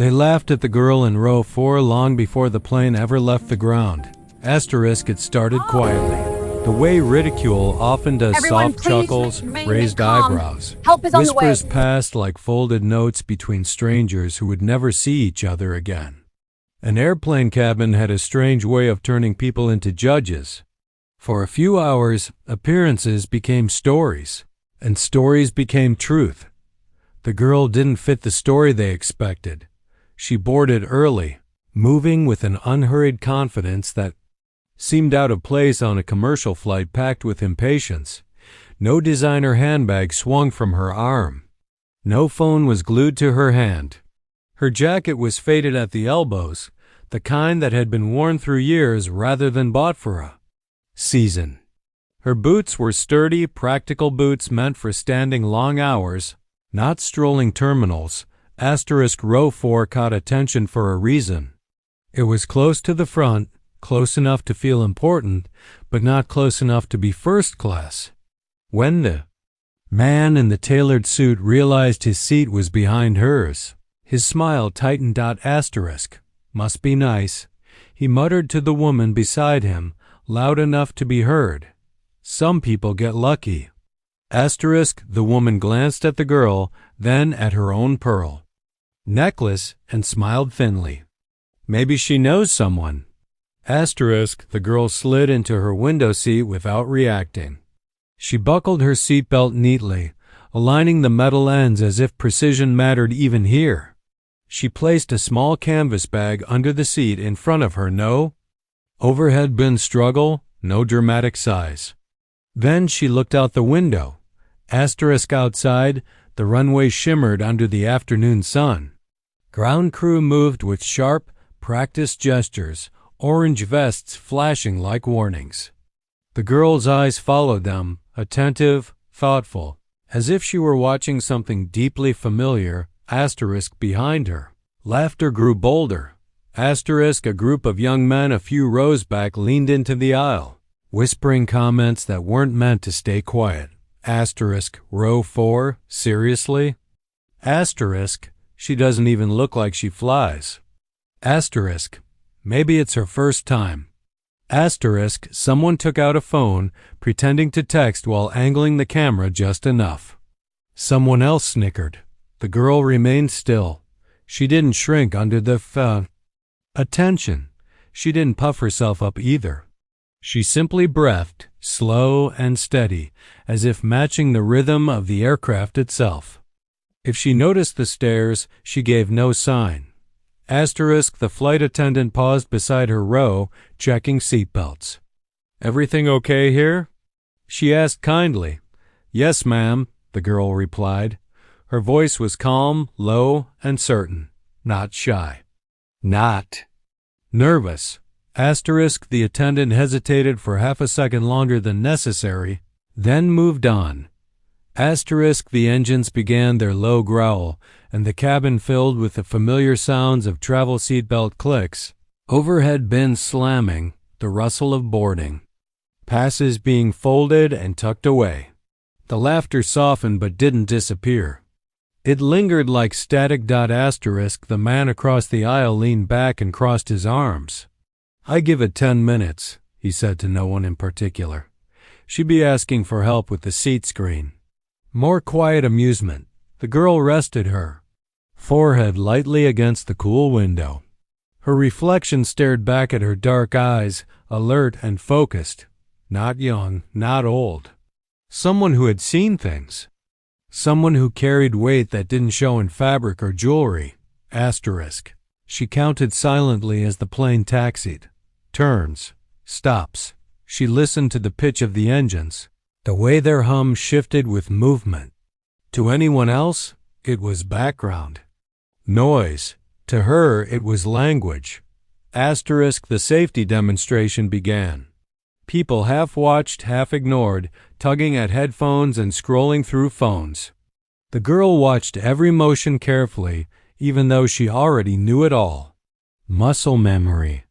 They laughed at the girl in row 4 long before the plane ever left the ground. It started quietly. The way ridicule often does. Everyone, soft chuckles, raised calm. eyebrows. Help is on the way. Whispers passed like folded notes between strangers who would never see each other again. An airplane cabin had a strange way of turning people into judges. For a few hours, appearances became stories, and stories became truth. The girl didn't fit the story they expected. She boarded early, moving with an unhurried confidence that seemed out of place on a commercial flight packed with impatience. No designer handbag swung from her arm. No phone was glued to her hand. Her jacket was faded at the elbows, the kind that had been worn through years rather than bought for a season. Her boots were sturdy, practical boots meant for standing long hours, not strolling terminals. Row 4 caught attention for a reason. It was close to the front, close enough to feel important, but not close enough to be first class. When the man in the tailored suit realized his seat was behind hers, his smile tightened. Must be nice, he muttered to the woman beside him, loud enough to be heard. Some people get lucky. The woman glanced at the girl, then at her own pearl necklace, and smiled thinly. Maybe she knows someone. The girl slid into her window seat without reacting. She buckled her seatbelt neatly, aligning the metal ends as if precision mattered even here. She placed a small canvas bag under the seat in front of her. No overhead bin struggle, no dramatic sighs. Then she looked out the window. Outside, the runway shimmered under the afternoon sun. Ground crew moved with sharp, practiced gestures, orange vests flashing like warnings. The girl's eyes followed them, attentive, thoughtful, as if she were watching something deeply familiar. Behind her. Laughter grew bolder. A group of young men a few rows back leaned into the aisle, whispering comments that weren't meant to stay quiet. Row 4, seriously? She doesn't even look like she flies. Maybe it's her first time. Someone took out a phone, pretending to text while angling the camera just enough. Someone else snickered. The girl remained still. She didn't shrink under the attention. She didn't puff herself up either. She simply breathed, slow and steady, as if matching the rhythm of the aircraft itself. If she noticed the stares, she gave no sign. The flight attendant paused beside her row, checking seatbelts. "Everything okay here?" she asked kindly. "Yes, ma'am," the girl replied. Her voice was calm, low, and certain, not shy. Not nervous. The attendant hesitated for half a second longer than necessary, then moved on. The engines began their low growl, and the cabin filled with the familiar sounds of travel seatbelt clicks, overhead bins slamming, the rustle of boarding, passes being folded and tucked away. The laughter softened but didn't disappear. It lingered like static. The man across the aisle leaned back and crossed his arms. "I give it 10 minutes, he said to no one in particular. She'd be asking for help with the seat screen. More quiet amusement. The girl rested her forehead lightly against the cool window. Her reflection stared back at her dark eyes, alert and focused. Not young, not old. Someone who had seen things. Someone who carried weight that didn't show in fabric or jewelry. She counted silently as the plane taxied. Turns. Stops. She listened to the pitch of the engines, the way their hum shifted with movement. To anyone else, it was background noise. To her, it was language. The safety demonstration began. People half watched, half ignored, tugging at headphones and scrolling through phones. The girl watched every motion carefully, even though she already knew it all. Muscle memory.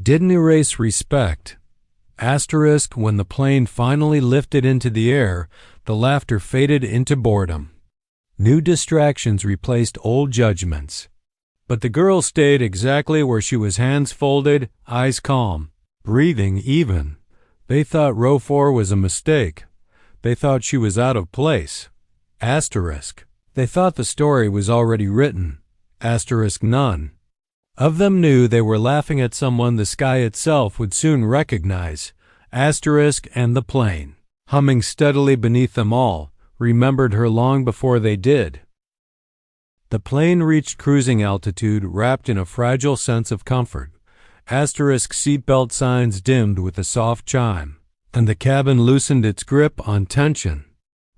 Didn't erase respect. When the plane finally lifted into the air, the laughter faded into boredom. New distractions replaced old judgments. But the girl stayed exactly where she was, hands folded, eyes calm, breathing even. They thought row 4 was a mistake. They thought she was out of place. Asterisk. They thought the story was already written. Asterisk none. Of them knew they were laughing at someone the sky itself would soon recognize. Asterisk and the plane, humming steadily beneath them all, remembered her long before they did. The plane reached cruising altitude wrapped in a fragile sense of comfort. Asterisk seatbelt signs dimmed with a soft chime, and the cabin loosened its grip on tension.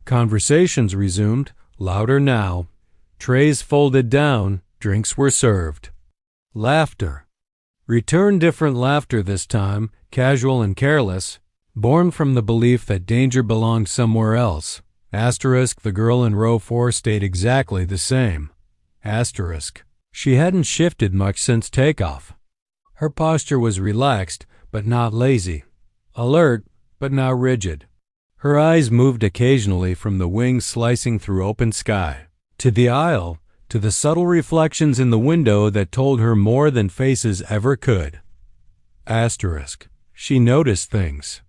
Conversations resumed, louder now. Trays folded down, drinks were served. Laughter. Returned, different laughter this time, casual and careless, born from the belief that danger belonged somewhere else. Asterisk, the girl in row 4 stayed exactly the same. Asterisk. She hadn't shifted much since takeoff. Her posture was relaxed, but not lazy. Alert, but not rigid. Her eyes moved occasionally from the wings slicing through open sky, to the aisle, to the subtle reflections in the window that told her more than faces ever could. Asterisk. She noticed things.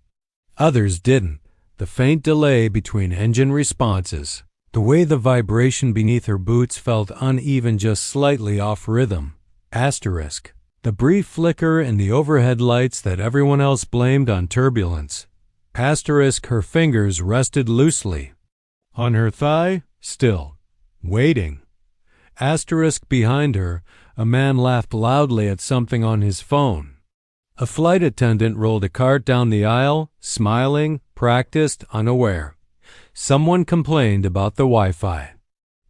Others didn't. The faint delay between engine responses. The way the vibration beneath her boots felt uneven, just slightly off rhythm. Asterisk. The brief flicker in the overhead lights that everyone else blamed on turbulence. Asterisk. Her fingers rested loosely on her thigh, still, waiting. Asterisk. Behind her, a man laughed loudly at something on his phone. A flight attendant rolled a cart down the aisle, smiling, practiced, unaware. Someone complained about the Wi-Fi.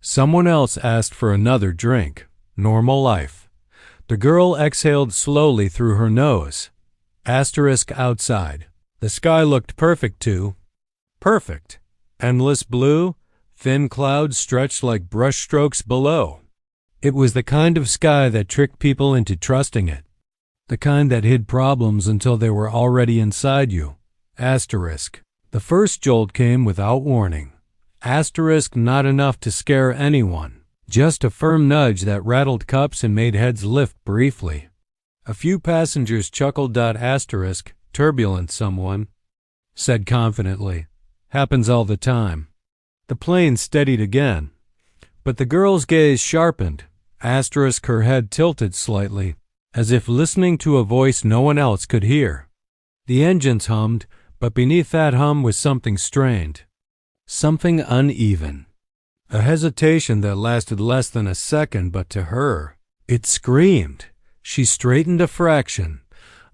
Someone else asked for another drink. Normal life. The girl exhaled slowly through her nose. Asterisk. Outside. The sky looked perfect too. Perfect. Endless blue, thin clouds stretched like brushstrokes below. It was the kind of sky that tricked people into trusting it. The kind that hid problems until they were already inside you. Asterisk. The first jolt came without warning. Asterisk. Not enough to scare anyone. Just a firm nudge that rattled cups and made heads lift briefly. A few passengers chuckled. Asterisk. Turbulent, someone said confidently. Happens all the time. The plane steadied again, but the girl's gaze sharpened. Asterisk. Her head tilted slightly, as if listening to a voice no one else could hear. The engines hummed, but beneath that hum was something strained, something uneven. A hesitation that lasted less than a second, but to her, it screamed. She straightened a fraction.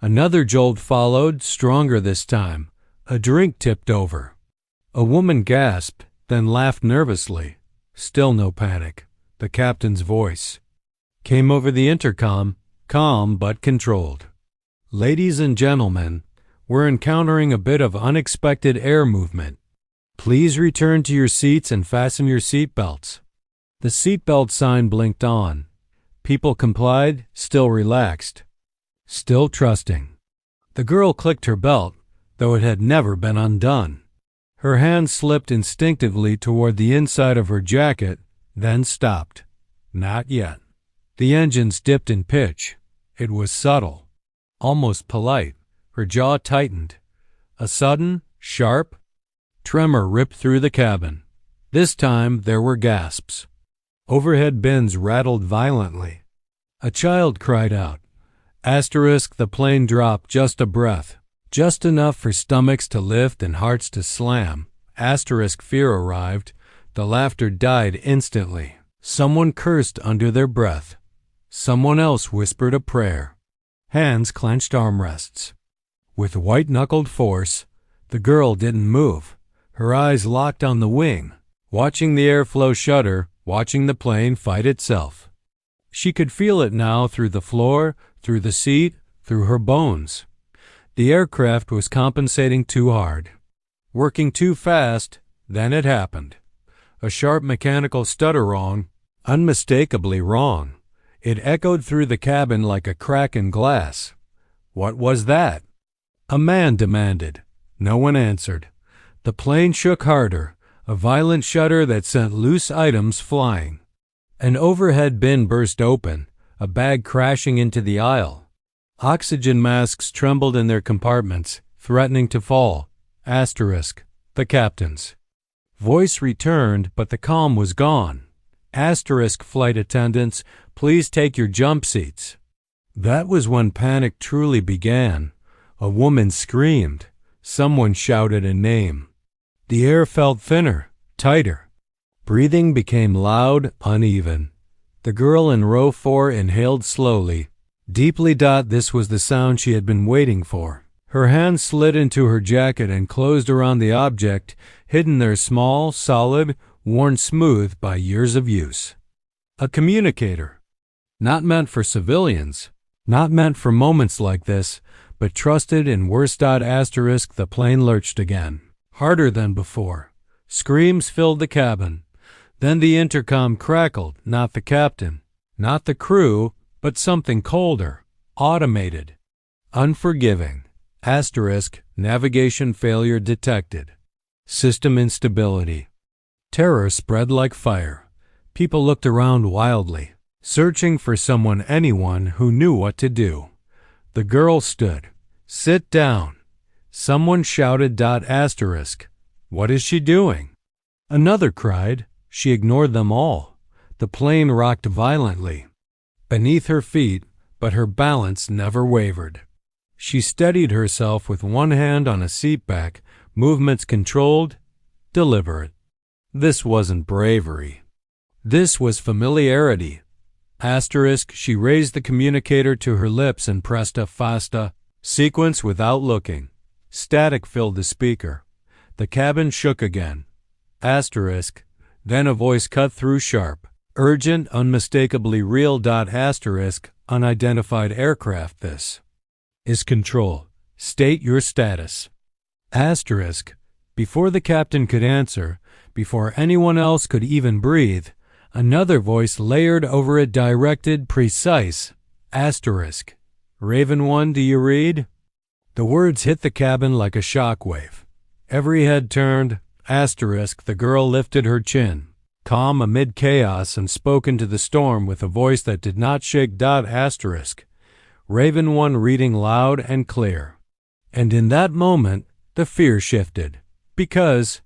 Another jolt followed, stronger this time. A drink tipped over. A woman gasped, then laughed nervously. Still no panic. The captain's voice came over the intercom, calm but controlled. Ladies and gentlemen, we're encountering a bit of unexpected air movement. Please return to your seats and fasten your seatbelts. The seatbelt sign blinked on. People complied, still relaxed, still trusting. The girl clicked her belt, though it had never been undone. Her hand slipped instinctively toward the inside of her jacket, then stopped. Not yet. The engines dipped in pitch. It was subtle, almost polite. Her jaw tightened. A sudden, sharp tremor ripped through the cabin. This time there were gasps. Overhead bins rattled violently. A child cried out. Asterisk. The plane dropped just a breath, just enough for stomachs to lift and hearts to slam. Asterisk. Fear arrived. The laughter died instantly. Someone cursed under their breath. Someone else whispered a prayer. Hands clenched armrests. With white-knuckled force, the girl didn't move. Her eyes locked on the wing, watching the airflow shudder, watching the plane fight itself. She could feel it now, through the floor, through the seat, through her bones. The aircraft was compensating too hard, working too fast. Then it happened. A sharp mechanical stutter, wrong, unmistakably wrong. It echoed through the cabin like a crack in glass. What was that? A man demanded. No one answered. The plane shook harder, a violent shudder that sent loose items flying. An overhead bin burst open. a bag crashing into the aisle. Oxygen masks trembled in their compartments, threatening to fall. Asterisk. The captain's voice returned, but the calm was gone. Asterisk. Flight attendants, please take your jump seats. That was when panic truly began. A woman screamed. Someone shouted a name. The air felt thinner, tighter. Breathing became loud, uneven. The girl in row 4 inhaled slowly, deeply. This was the sound she had been waiting for. Her hand slid into her jacket and closed around the object, hidden there, small, solid, worn smooth by years of use. A communicator. Not meant for civilians, not meant for moments like this, but trusted in worst. Asterisk. The plane lurched again, harder than before. Screams filled the cabin. Then the intercom crackled. Not the captain, not the crew, but something colder, automated, unforgiving. Asterisk. Navigation failure detected. System instability. Terror spread like fire. People looked around wildly, searching for someone, anyone who knew what to do. The girl stood. Sit down. Someone shouted. Asterisk. What is she doing? Another cried. She ignored them all. The plane rocked violently beneath her feet, but her balance never wavered. She steadied herself with one hand on a seat back, movements controlled, deliberate. This wasn't bravery. This was familiarity. Asterisk. She raised the communicator to her lips and pressed a FASTA sequence without looking. Static filled the speaker. The cabin shook again. Asterisk. Then a voice cut through sharp, urgent, unmistakably real. Asterisk. Unidentified aircraft. This is control. State your status. Asterisk. Before the captain could answer, before anyone else could even breathe, another voice layered over it, directed, precise. Asterisk. Raven 1, do you read? The words hit the cabin like a shockwave. Every head turned. Asterisk. The girl lifted her chin, calm amid chaos, and spoke into the storm with a voice that did not shake. Asterisk. Raven 1 reading loud and clear. And in that moment, the fear shifted. Because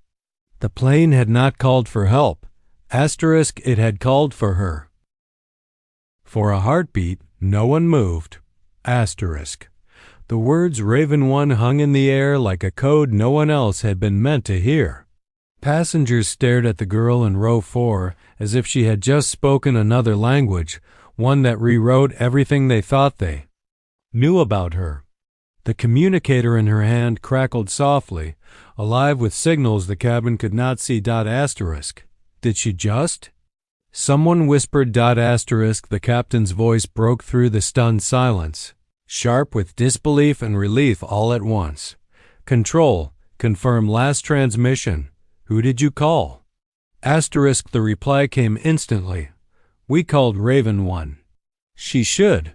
the plane had not called for help. Asterisk. It had called for her. For a heartbeat, no one moved. Asterisk. The words Raven 1 hung in the air like a code no one else had been meant to hear. Passengers stared at the girl in row 4 as if she had just spoken another language, one that rewrote everything they thought they knew about her. The communicator in her hand crackled softly, alive with signals the cabin could not see. Asterisk. Did she just? Someone whispered. Asterisk. The captain's voice broke through the stunned silence, sharp with disbelief and relief all at once. Control, confirm last transmission. Who did you call? Asterisk. The reply came instantly. We called Raven 1. She should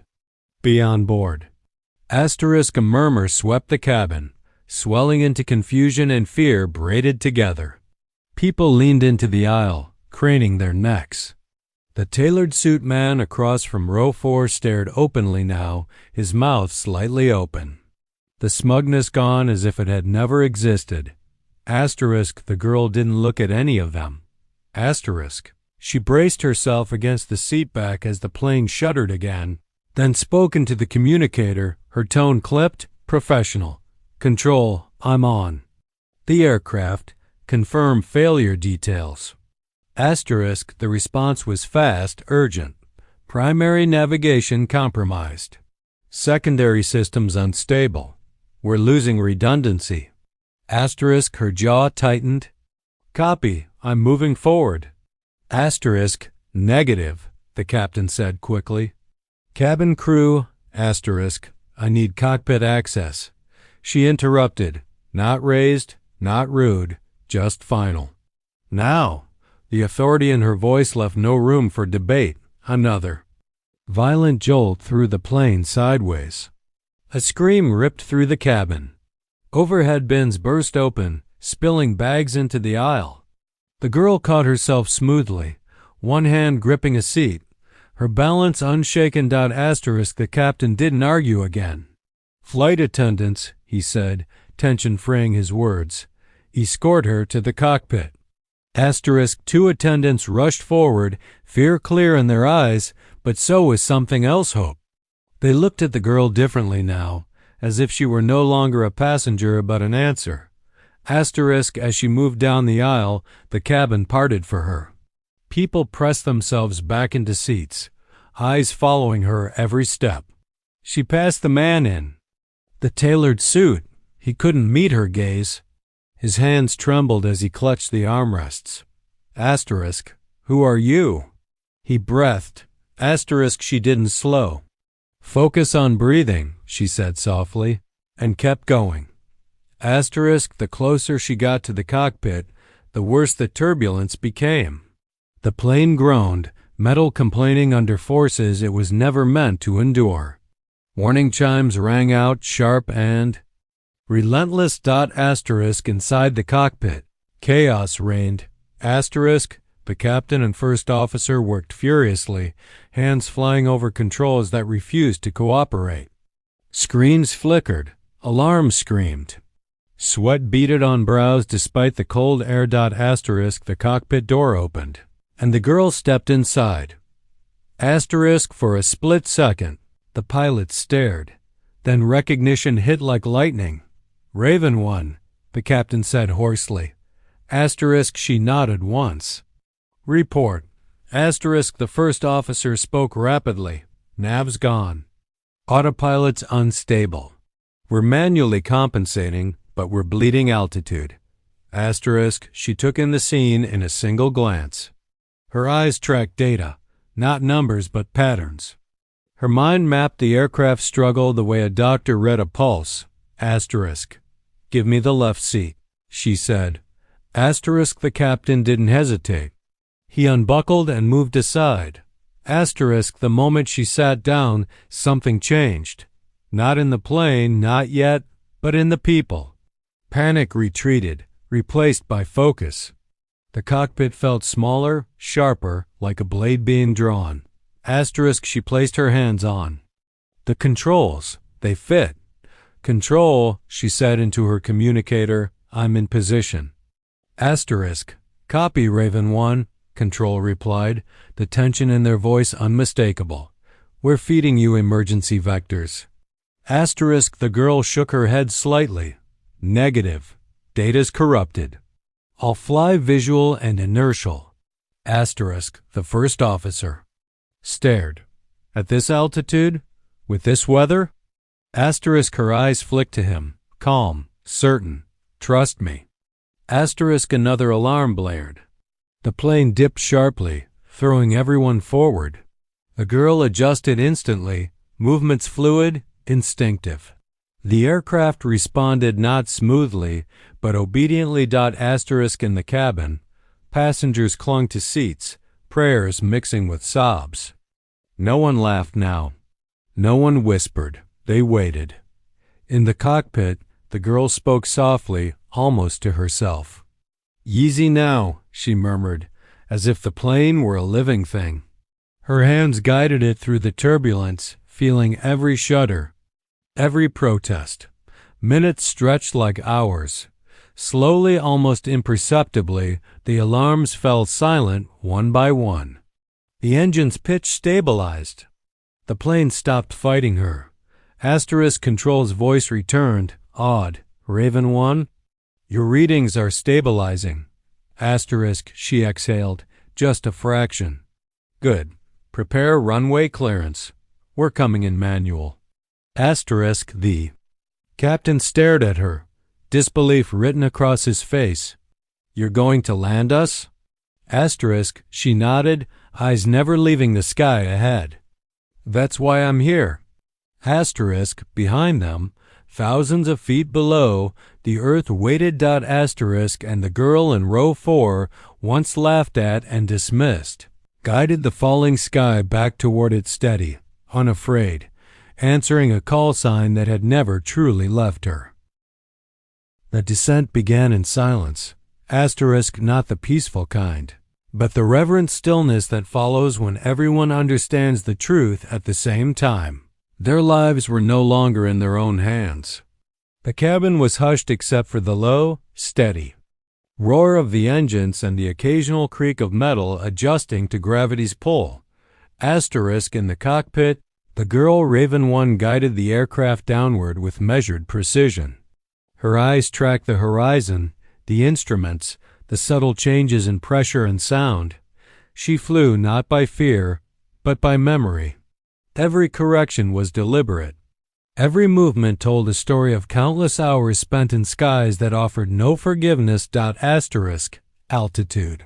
be on board. Asterisk. A murmur swept the cabin, swelling into confusion and fear braided together. People leaned into the aisle, craning their necks. The tailored suit man across from row 4 stared openly now, his mouth slightly open. The smugness gone as if it had never existed. Asterisk. The girl didn't look at any of them. Asterisk. She braced herself against the seat back as the plane shuddered again, then spoke into the communicator, her tone clipped, professional. Control, I'm on the aircraft. Confirm failure details. Asterisk. The response was fast, urgent. Primary navigation compromised. Secondary systems unstable. We're losing redundancy. Asterisk. Her jaw tightened. Copy. I'm moving forward. Asterisk. Negative, the captain said quickly. Cabin crew. Asterisk. I need cockpit access. She interrupted. Not raised, not rude, just final. Now. The authority in her voice left no room for debate. Another violent jolt threw the plane sideways. A scream ripped through the cabin. Overhead bins burst open, spilling bags into the aisle. The girl caught herself smoothly, one hand gripping a seat, her balance unshaken. Asterisk the captain didn't argue again. Flight attendants, he said, tension fraying his words. Escort her to the cockpit. Asterisk two attendants rushed forward, fear clear in their eyes, but so was something else hope. They looked at the girl differently now, as if she were no longer a passenger but an answer. Asterisk as she moved down the aisle, the cabin parted for her. People pressed themselves back into seats, eyes following her every step. She passed the man in the tailored suit. He couldn't meet her gaze. His hands trembled as he clutched the armrests. Asterisk, who are you? He breathed. Asterisk she didn't slow. Focus on breathing, she said softly, and kept going. Asterisk the closer she got to the cockpit, the worse the turbulence became. The plane groaned, metal complaining under forces it was never meant to endure. Warning chimes rang out sharp and relentless. Asterisk inside the cockpit. Chaos reigned. Asterisk, the captain and first officer worked furiously, hands flying over controls that refused to cooperate. Screens flickered. Alarms screamed. Sweat beaded on brows despite the cold air. Asterisk the cockpit door opened, and the girl stepped inside. Asterisk for a split second, the pilot stared. Then recognition hit like lightning. Raven One, the captain said hoarsely. Asterisk she nodded once. Report. Asterisk the first officer spoke rapidly. Nav's gone. Autopilot's unstable. We're manually compensating, but we're bleeding altitude. Asterisk she took in the scene in a single glance. Her eyes tracked data, not numbers but patterns. Her mind mapped the aircraft struggle the way a doctor read a pulse. Asterisk. Give me the left seat, she said. Asterisk the captain didn't hesitate. He unbuckled and moved aside. Asterisk the moment she sat down, something changed. Not in the plane, not yet, but in the people. Panic retreated, replaced by focus. The cockpit felt smaller, sharper, like a blade being drawn. Asterisk she placed her hands on. The controls, they fit. Control, she said into her communicator, I'm in position. Asterisk, copy Raven One, Control replied, the tension in their voice unmistakable. We're feeding you emergency vectors. Asterisk the girl shook her head slightly. Negative. Data's corrupted. I'll fly visual and inertial. Asterisk the first officer stared. At this altitude? With this weather? Asterisk her eyes flicked to him. Calm. Certain. Trust me. Asterisk another alarm blared. The plane dipped sharply, throwing everyone forward. The girl adjusted instantly, movements fluid, instinctive. The aircraft responded not smoothly, but obediently. Asterisk in the cabin. Passengers clung to seats, prayers mixing with sobs. No one laughed now. No one whispered. They waited. In the cockpit, the girl spoke softly, almost to herself. Easy now, she murmured, as if the plane were a living thing. Her hands guided it through the turbulence, feeling every shudder, every protest. Minutes stretched like hours. Slowly, almost imperceptibly, the alarms fell silent one by one. The engine's pitch stabilized. The plane stopped fighting her. Asterisk Control's voice returned, awed. Raven One? Your readings are stabilizing. Asterisk, she exhaled, just a fraction. Good. Prepare runway clearance. We're coming in manual. Asterisk the captain stared at her, disbelief written across his face. You're going to land us? Asterisk, she nodded, eyes never leaving the sky ahead. That's why I'm here. Asterisk, behind them, thousands of feet below, the earth waited. Asterisk and the girl in row 4, once laughed at and dismissed, guided the falling sky back toward it steady, unafraid, answering a call sign that had never truly left her. The descent began in silence. Asterisk not the peaceful kind. but the reverent stillness that follows when everyone understands the truth at the same time. Their lives were no longer in their own hands. The cabin was hushed except for the low, steady roar of the engines and the occasional creak of metal adjusting to gravity's pull. Asterisk in the cockpit, the girl Raven 1 guided the aircraft downward with measured precision. Her eyes tracked the horizon, the instruments, the subtle changes in pressure and sound. She flew not by fear, but by memory. Every correction was deliberate. Every movement told a story of countless hours spent in skies that offered no forgiveness. Altitude.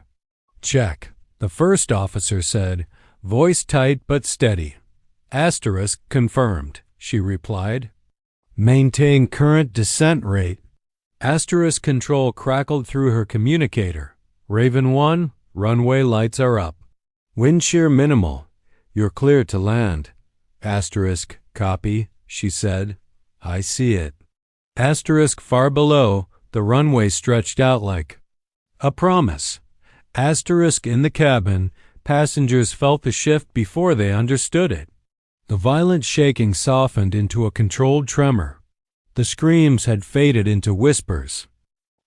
Check, the first officer said, voice tight but steady. Confirmed, she replied. Maintain current descent rate. Control crackled through her communicator. Raven 1, runway lights are up. Wind shear minimal. You're clear to land. Copy, she said. I see it. Far below, the runway stretched out like a promise. In the cabin, passengers felt the shift before they understood it. The violent shaking softened into a controlled tremor. The screams had faded into whispers.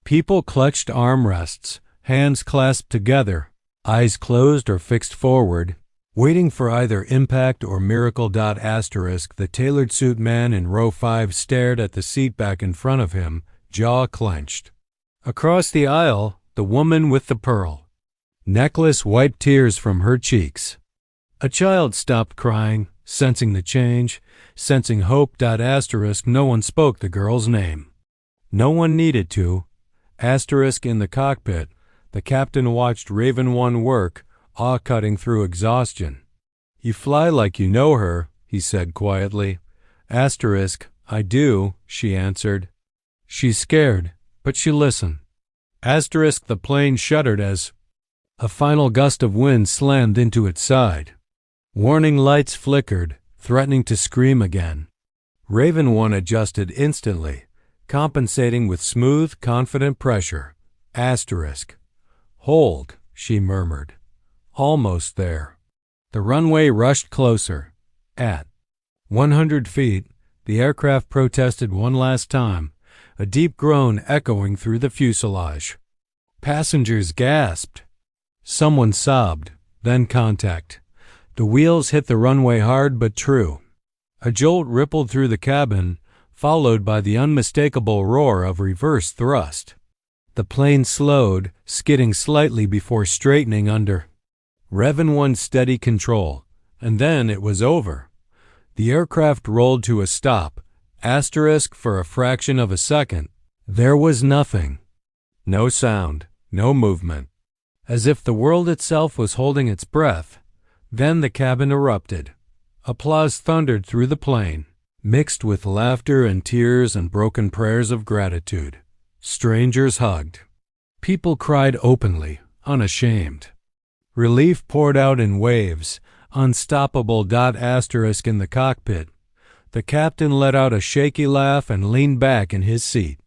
People clutched armrests, hands clasped together, eyes closed or fixed forward, waiting for either impact or miracle. The tailored suit man in row 5 stared at the seat back in front of him, jaw clenched. Across the aisle, the woman with the pearl necklace wiped tears from her cheeks. A child stopped crying, sensing the change, sensing hope. No one spoke the girl's name. No one needed to. In the cockpit, the captain watched Raven 1 work, awe cutting through exhaustion. You fly like you know her, he said quietly. I do, she answered. She's scared, but she listened. The plane shuddered as a final gust of wind slammed into its side. Warning lights flickered, threatening to scream again. Raven 1 adjusted instantly, compensating with smooth, confident pressure. Hold, she murmured. Almost there. The runway rushed closer. At 100 feet, the aircraft protested one last time, a deep groan echoing through the fuselage. Passengers gasped. Someone sobbed, then contact. The wheels hit the runway hard but true. A jolt rippled through the cabin, followed by the unmistakable roar of reverse thrust. The plane slowed, skidding slightly before straightening under Raven 1's steady control, and then it was over. The aircraft rolled to a stop, for a fraction of a second. There was nothing. No sound, no movement. As if the world itself was holding its breath. Then the cabin erupted. Applause thundered through the plane, mixed with laughter and tears and broken prayers of gratitude. Strangers hugged. People cried openly, unashamed. Relief poured out in waves, unstoppable. In the cockpit, the captain let out a shaky laugh and leaned back in his seat.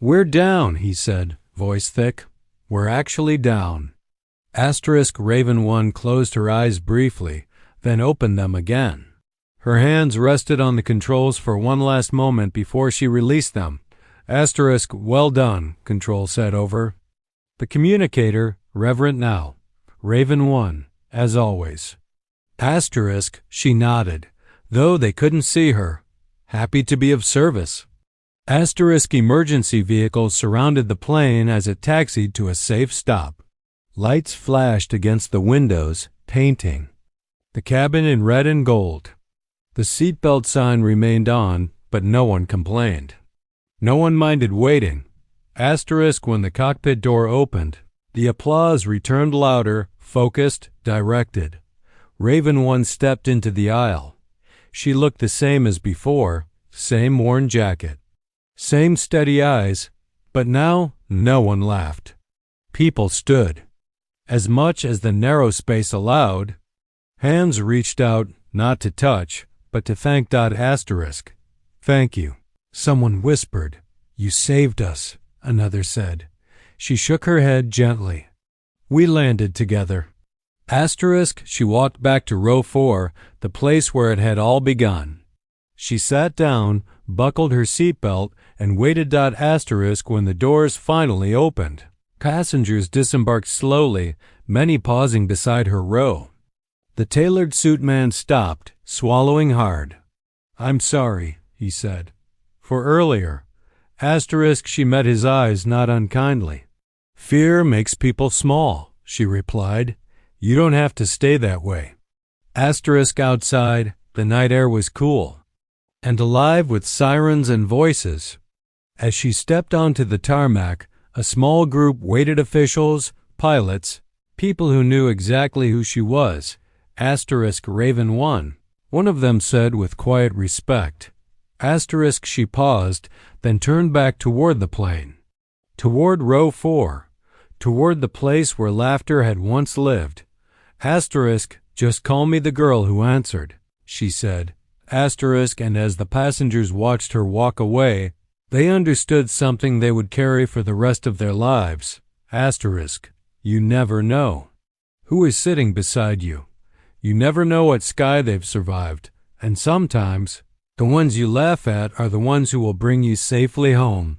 We're down, he said, voice thick. We're actually down. Raven 1 closed her eyes briefly, then opened them again. Her hands rested on the controls for one last moment before she released them. Well done, Control said over the communicator, reverent now. Raven 1, as always. She nodded, though they couldn't see her. Happy to be of service. Emergency vehicles surrounded the plane as it taxied to a safe stop. Lights flashed against the windows, painting the cabin in red and gold. The seatbelt sign remained on, but no one complained. No one minded waiting. When the cockpit door opened, the applause returned louder, focused, directed. Raven 1 stepped into the aisle. She looked the same as before, same worn jacket, same steady eyes, but now no one laughed. People stood. As much as the narrow space allowed. Hands reached out, not to touch, but to thank. Thank you. Someone whispered. You saved us, another said. She shook her head gently. We landed together. Asterisk, she walked back to row 4, the place where it had all begun. She sat down, buckled her seatbelt, and waited. Asterisk when the doors finally opened. Passengers disembarked slowly, many pausing beside her row. The tailored suit man stopped, swallowing hard. "I'm sorry," he said. "For earlier." Asterisk, she met his eyes not unkindly. "Fear makes people small," she replied. "You don't have to stay that way." Asterisk outside, the night air was cool and alive with sirens and voices. As she stepped onto the tarmac, a small group waited: officials, pilots, people who knew exactly who she was. Asterisk Raven 1. One of them said with quiet respect. Asterisk, she paused, then turned back toward the plane. Toward row 4. Toward the place where laughter had once lived. Asterisk, just call me the girl who answered, she said. Asterisk, and as the passengers watched her walk away, they understood something they would carry for the rest of their lives. Asterisk, you never know who is sitting beside you. You never know what sky they've survived, and sometimes the ones you laugh at are the ones who will bring you safely home.